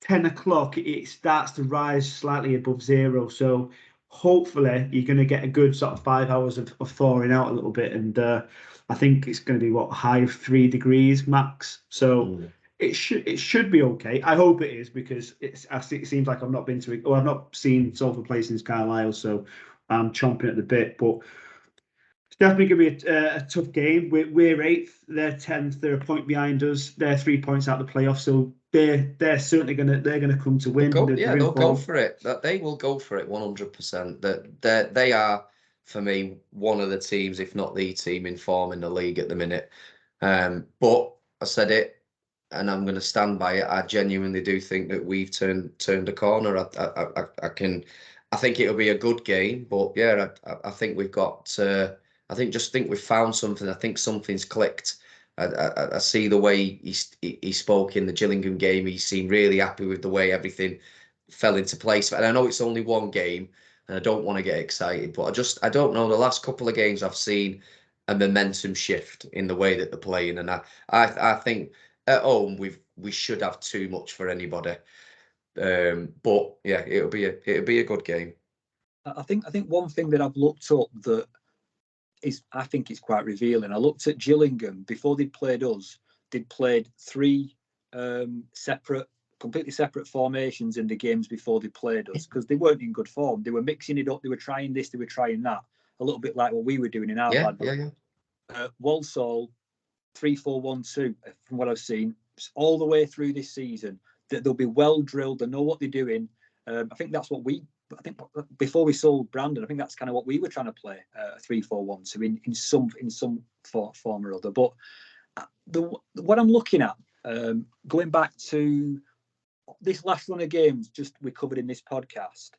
10 o'clock it starts to rise slightly above 0. So hopefully you're going to get a good sort of 5 hours of thawing out a little bit, and I think it's going to be high of 3 degrees max. So it should be okay. I hope it is, because it seems like I've not been to it, or I've not seen Salford play since Carlisle, so I'm chomping at the bit. But it's definitely going to be a tough game. We're 8th, they're 10th, they're a point behind us. They're 3 points out of the playoff, so they're certainly gonna come to win. They'll go for it. They will go for it 100%. They are, for me, one of the teams, if not the team, in form in the league at the minute. But I said it, and I'm going to stand by it. I genuinely do think that we've turned a corner. I think it'll be a good game, but yeah, I think we've got. I think we've found something. I think something's clicked. I see the way he spoke in the Gillingham game. He seemed really happy with the way everything fell into place. And I know it's only one game, and I don't want to get excited, but I don't know. The last couple of games I've seen a momentum shift in the way that they're playing, and I think at home we should have too much for anybody. But yeah, it'll be a good game. I think one thing that I've looked up that I think it's quite revealing. I looked at Gillingham before they'd played us. They'd played 3 completely separate formations in the games before they played us, because they weren't in good form. They were mixing it up. They were trying this. They were trying that. A little bit like what we were doing in our bad. Walsall 3-4-1-2. From what I've seen, all the way through this season, that they'll be well drilled. They know what they're doing. I think that's what I think before we sold Brandon, I think that's kind of what we were trying to play, 3-4-1-2 in some form or other. But what I'm looking at, going back to this last run of games just we covered in this podcast,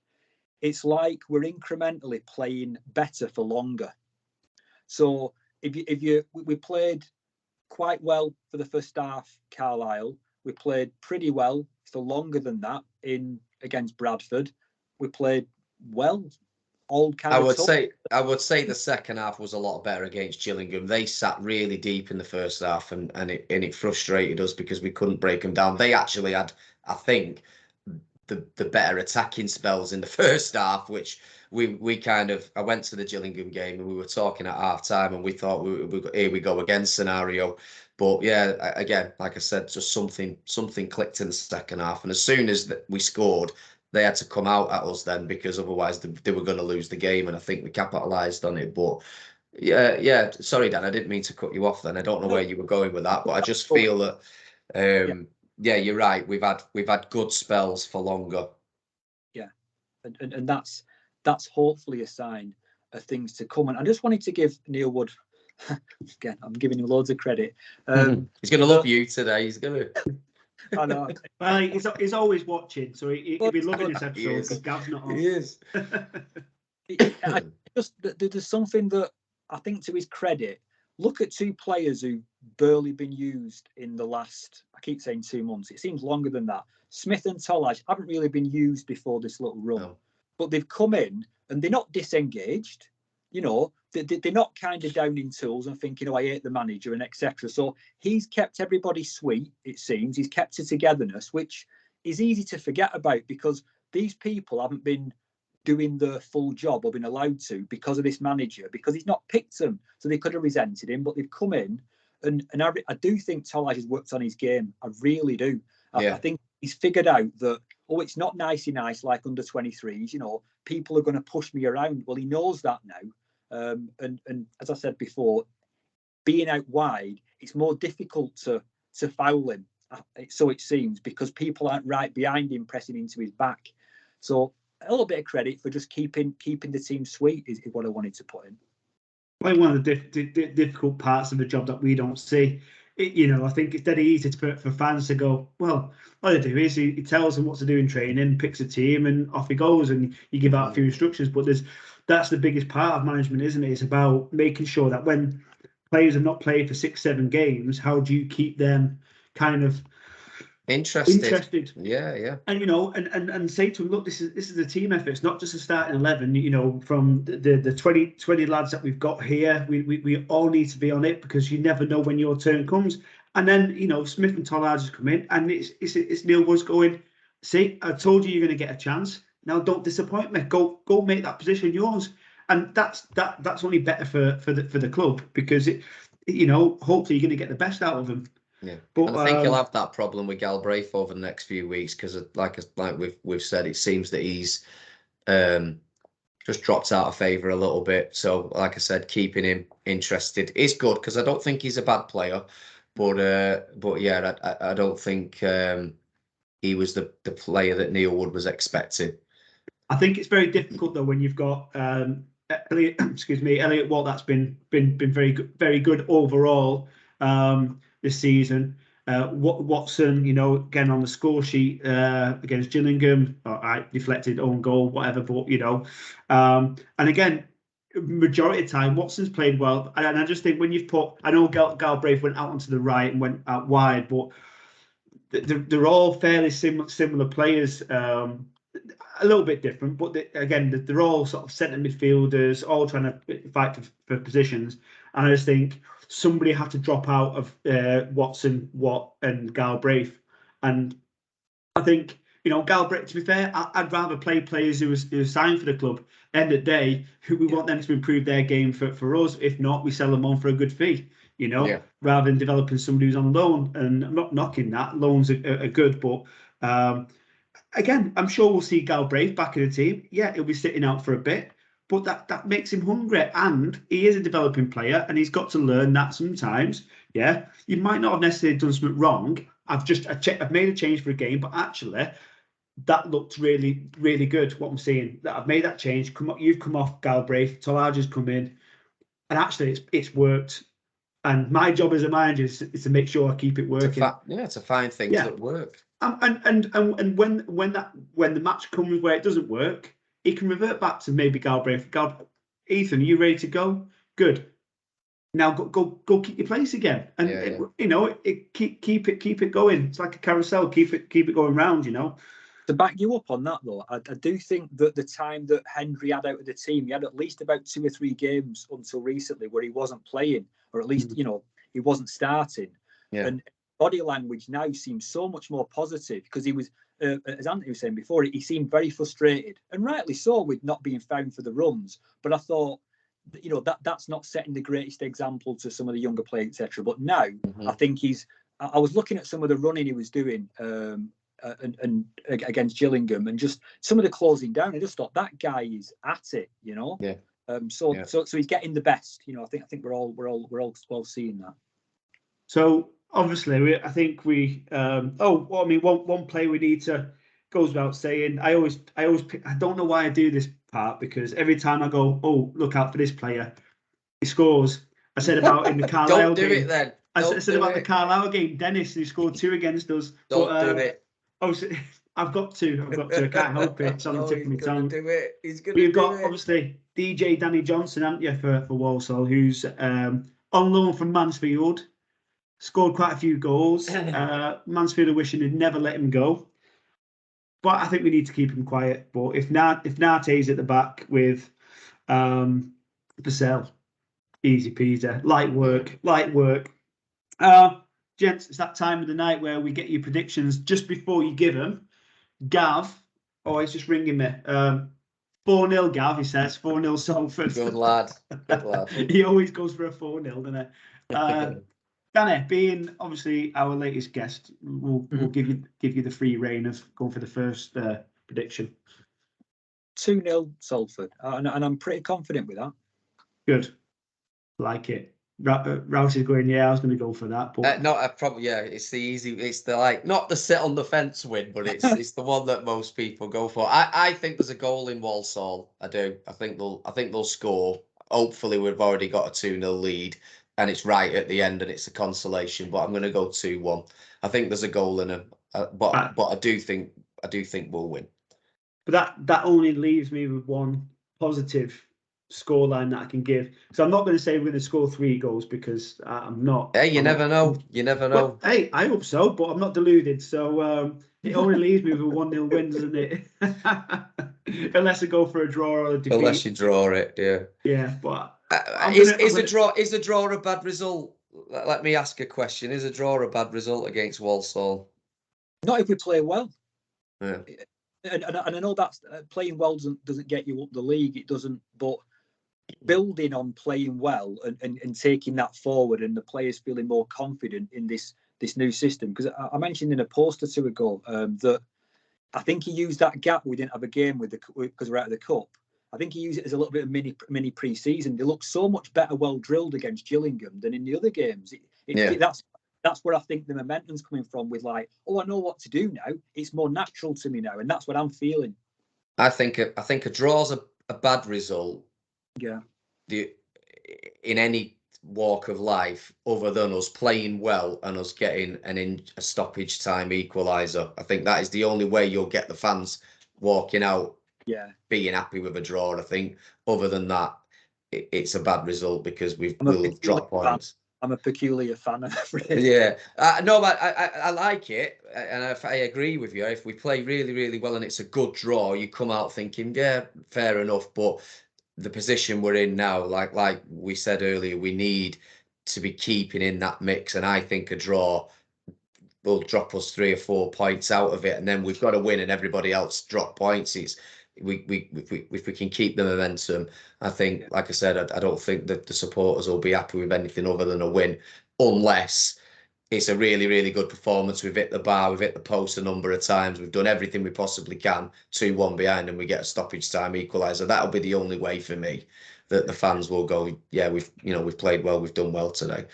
it's like we're incrementally playing better for longer. So we played quite well for the first half, Carlisle. We played pretty well for longer than that against Bradford. We played well. I would say the second half was a lot better against Gillingham. They sat really deep in the first half, and it frustrated us because we couldn't break them down. They actually had, I think, the better attacking spells in the first half, which we kind of. I went to the Gillingham game and we were talking at half time, and we thought here we go again scenario. But yeah, again, like I said, just something clicked in the second half, and as soon as we scored, they had to come out at us then, because otherwise they were going to lose the game, and I think we capitalised on it. But yeah. Sorry, Dan, I didn't mean to cut you off then. I don't know where you were going with that, but I just feel that, yeah, you're right. We've had good spells for longer. Yeah, and that's hopefully a sign of things to come. And I just wanted to give Neil Wood again, I'm giving him loads of credit. He's going to love you today. He's going to. I know. Well, he's always watching, so he'll be loving this episode because Gav's not on. He is. There's something that I think, to his credit, look at two players who've barely been used in the last, I keep saying 2 months, it seems longer than that. Smith and Tolaj haven't really been used before this little run, but they've come in and they're not disengaged. You know, they're not kind of down in tools and thinking, oh, I hate the manager and etc. So he's kept everybody sweet, it seems. He's kept a togetherness, which is easy to forget about because these people haven't been doing the full job or been allowed to because of this manager, because he's not picked them. So they could have resented him, but they've come in. And I do think Tolaj has worked on his game. I really do. I think he's figured out that, it's not nicey nice like under 23s. You know, people are going to push me around. Well, he knows that now. And as I said before, being out wide, it's more difficult to foul him. So it seems, because people aren't right behind him, pressing into his back. So a little bit of credit for just keeping the team sweet is what I wanted to put in. Well, one of the difficult parts of the job that we don't see. I think it's dead easy for fans to go, well, all they do is he tells them what to do in training, picks a team, and off he goes, and you give out a few instructions. But that's the biggest part of management, isn't it? It's about making sure that when players have not played for 6-7 games, how do you keep them kind of interested? Yeah. And and say to them, look, this is a team effort. It's not just a starting 11. From the 20 lads that we've got here, we all need to be on it, because you never know when your turn comes. And then Smith and Tolaj has come in, and it's Neil Woods going, see, I told you you're going to get a chance. Now don't disappoint me. Go make that position yours. And that's only better for the club, because hopefully you're going to get the best out of them. Yeah, but and I think he'll have that problem with Galbraith over the next few weeks, because like we've said, it seems that he's just dropped out of favour a little bit. So like I said, keeping him interested is good, because I don't think he's a bad player, but yeah, I don't think he was the player that Neil Wood was expecting. I think it's very difficult though when you've got Elliot Watt, that's been very good overall this season. Watson, again on the score sheet against Gillingham, I deflected own goal, whatever, but and again, majority of the time Watson's played well, and I just think when you've put, I know Galbraith went out onto the right and went out wide, but they're all fairly similar players. A little bit different, but they're all sort of centre midfielders, all trying to fight for positions. And I just think somebody had to drop out of Watson, Watt, and Galbraith. And I think Galbraith, to be fair, I'd rather play players who are signed for the club. End of the day, we want them to improve their game for us. If not, we sell them on for a good fee. Rather than developing somebody who's on loan. And I'm not knocking that. Loans are good, but. Again, I'm sure we'll see Galbraith back in the team. Yeah, he'll be sitting out for a bit, but that makes him hungry, and he is a developing player, and he's got to learn that sometimes. Yeah, you might not have necessarily done something wrong. I've made a change for a game, but actually, that looked really, really good. What I'm seeing, that I've made that change. You've come off Galbraith, Tolaj has come in, and actually, it's worked. And my job as a manager is to make sure I keep it working. To find things that work. And when the match comes where it doesn't work, he can revert back to maybe Galbraith. Ethan, are you ready to go? Good. Now go keep your place again, and keep it going. It's like a carousel. Keep it going round. To back you up on that though, I do think that the time that Hendry had out of the team, he had at least about 2 or 3 games until recently where he wasn't playing, or at least he wasn't starting. Yeah. And body language now seems so much more positive, because he was, as Anthony was saying before, he seemed very frustrated, and rightly so, with not being found for the runs. But I thought, that's not setting the greatest example to some of the younger players, etc. But now I think I was looking at some of the running he was doing and against Gillingham, and just some of the closing down. I just thought that guy is at it, Yeah. So he's getting the best. I think we're all seeing that. So obviously, I think we. One play we need to, goes without saying. I always pick, I don't know why I do this part, because every time I go, oh, look out for this player, he scores. I said about in the Carlisle Don't do game. it then. I said about the Carlisle game. Dennis, who scored 2 against us. Don't do it. Oh, so, I've got to. I can't help it. It's on the tip of my tongue. Do it. He's going to We've do got it. obviously DJ Danny Johnson, haven't you, for Walsall, who's on loan from Mansfield. Scored quite a few goals. Mansfield are wishing they'd never let him go. But I think we need to keep him quiet. But if Nartey's at the back with Purcell, easy peasy, light work. Gents, it's that time of the night where we get your predictions just before you give them. Gav, he's just ringing me. 4-0 Gav, he says. 4-0 Salford. Good lad. Good lad. He always goes for a 4-0, doesn't he? Danny, being obviously our latest guest, we'll give you the free rein of going for the first prediction. 2-0 Salford, and I'm pretty confident with that. Good, like it. Rousey's going, yeah, I was going to go for that. But it's the easy. It's the not the sit on the fence win, but it's the one that most people go for. I think there's a goal in Walsall. I do. I think they'll score. Hopefully, we've already got a 2-0 lead. And it's right at the end, and it's a consolation. But I'm going to go 2-1. I think there's a goal in them, but I do think we'll win. But that only leaves me with one positive scoreline that I can give. So I'm not going to say we're going to score 3 goals because I'm not. Hey, you never know. You never know. Well, hey, I hope so, but I'm not deluded. So it only leaves me with a 1-0 win, doesn't it? Unless I go for a draw or a defeat. Unless you draw it, yeah. Yeah, but. Is a draw a bad result? Let me ask a question. Is a draw a bad result against Walsall? Not if we play well. Yeah. And I know that playing well doesn't get you up the league. It doesn't. But building on playing well and taking that forward, and the players feeling more confident in this new system. Because I mentioned in a post or two ago that I think he used that gap we didn't have a game with because we're out of the cup. I think he used it as a little bit of mini pre-season. They look so much better, well drilled against Gillingham than in the other games. That's where I think the momentum's coming from. With I know what to do now. It's more natural to me now, and that's what I'm feeling. I think a draw's a bad result. Yeah. In any walk of life, other than us playing well and us getting a stoppage time equaliser. I think that is the only way you'll get the fans walking out. Yeah, being happy with a draw. I think other than that, it's a bad result because we'll drop points. I'm a peculiar fan of it. Yeah, no, but I like it, and if I agree with you. If we play really, really well and it's a good draw, you come out thinking, yeah, fair enough. But the position we're in now, like we said earlier, we need to be keeping in that mix, and I think a draw will drop us 3 or 4 points out of it, and then we've got to win, and everybody else drop points. If we can keep the momentum, I think, like I said, I don't think that the supporters will be happy with anything other than a win, unless it's a really, really good performance. We've hit the bar, we've hit the post a number of times, we've done everything we possibly can, 2-1 behind, and we get a stoppage time equaliser. That'll be the only way for me that the fans will go, yeah, we've played well, we've done well today.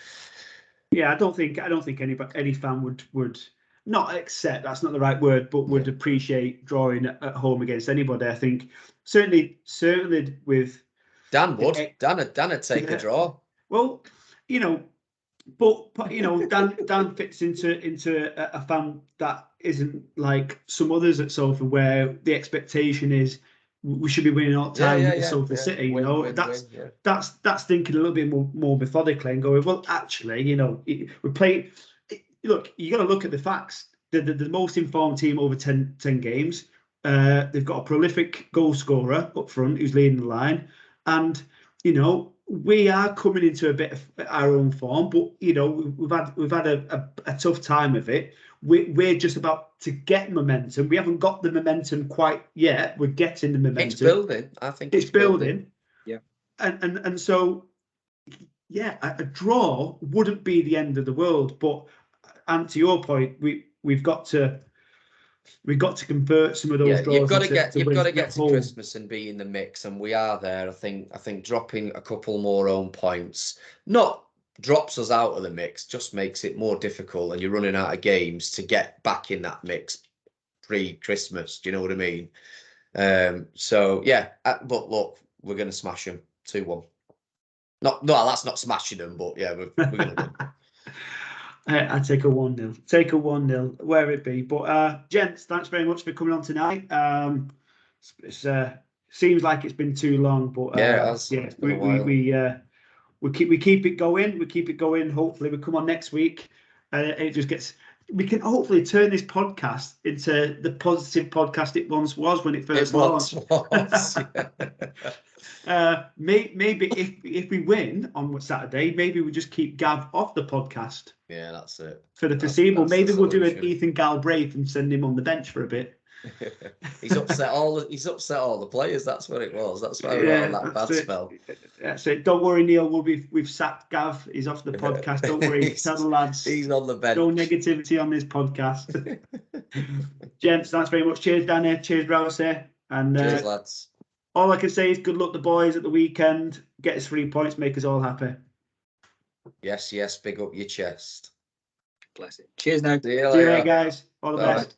Yeah, I don't think any fan would not accept, that's not the right word, but would appreciate drawing at home against anybody. I think certainly with Dan would. Dan take a draw. Well, but Dan fits into a fan that isn't like some others at Salford, where the expectation is we should be winning all the time at Salford City. That's thinking a little bit more methodically and going, well, actually, we play. Look, you got to look at the facts. The most informed team over 10 games. They've got a prolific goal scorer up front who's leading the line, and we are coming into a bit of our own form. But we've had a tough time of it. We're just about to get momentum. We haven't got the momentum quite yet. We're getting the momentum. It's building. I think it's building. Yeah, and so yeah, a draw wouldn't be the end of the world, but. And to your point, we've got to convert some of those draws. You've got to get to Christmas and be in the mix, and we are there. I think dropping a couple more own points not drops us out of the mix, just makes it more difficult, and you're running out of games to get back in that mix pre-Christmas. Do you know what I mean? So yeah, but look, we're going to smash them 2-1. No, that's not smashing them, but yeah, we're going to win. I take a 1-0. Take a 1-0, where it be. But gents, thanks very much for coming on tonight. It's seems like it's been too long, but Yeah, we keep it going. We keep it going. Hopefully, we come on next week, and it just gets. We can hopefully turn this podcast into the positive podcast it once was when it first launched. Maybe if we win on Saturday, maybe we just keep Gav off the podcast. Yeah, that's it. For the foreseeable. Maybe we'll do an Ethan Galbraith and send him on the bench for a bit. He's upset all the players. That's what it was. That's why we're on that bad spell. That's it. Don't worry, Neil. We've sacked Gav. He's off the podcast. Don't worry. Tell the lads. He's on the bench. No negativity on this podcast. Gents, thanks very much. Cheers, Danny. Cheers, Rousey. And cheers, lads. All I can say is good luck, the boys, at the weekend. Get us 3 points. Make us all happy. Yes. Big up your chest. Bless it. Cheers now. See you later, guys. All the best.